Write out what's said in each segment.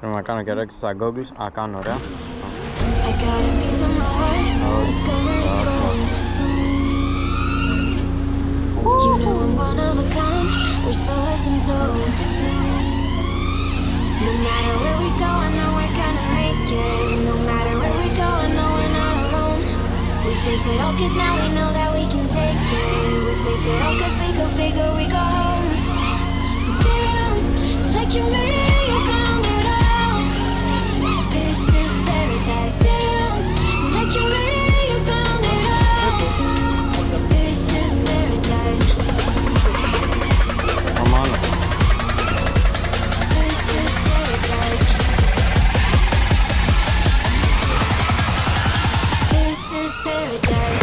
Πρέπει να κάνω και ρέξι στα goggles. Α, κάνω, ωραία. You know I'm one of a kind, we're so effing dope. No matter where we go, I know we're gonna make it. No matter where we go, I know we're not alone. We face it all cause now we know that we can take it. We face it all cause we go big or we go home. Dance like you made it, you found it all. This is paradise. Dance like you made it, you found it all. This is paradise. Come on. This is paradise. This is paradise.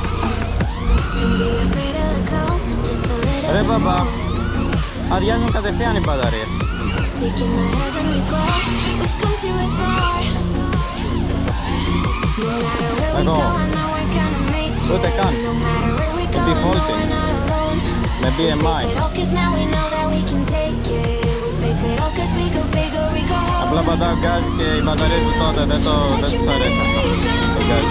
Don't be afraid of the cold, just a little Ρε bit μπαμπά. more. Αδειάζουν κατευθείαν οι μπαταρίες. Taking the heavenly glow, we've come to adore. No matter where we Εδώ. go, I know we're gonna make it. Ούτε καν. No matter where we go, I know Defaulting. we're not alone. Με We face BMI. it all cause now we know that we can take it. We face it all cause we go big or we go home. Απλά πατάω γκάζ και οι μπαταρίες του τότε δεν τους αρέσει αυτό. Το γκάζ.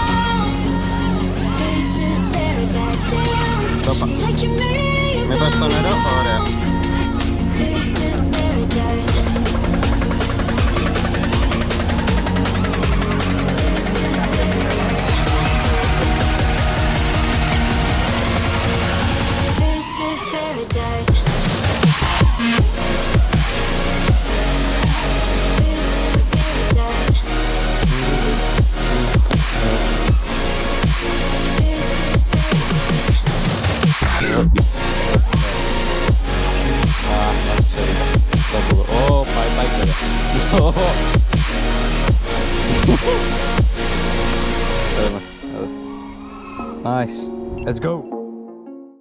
This is paradise. Dance Όπα. like you made it. Μην πας στο νερό, ωραία. This is paradise. This is paradise. This is paradise. This is paradise. Ah, that's safe. Oh, πάει τώρα. Nice. Let's go.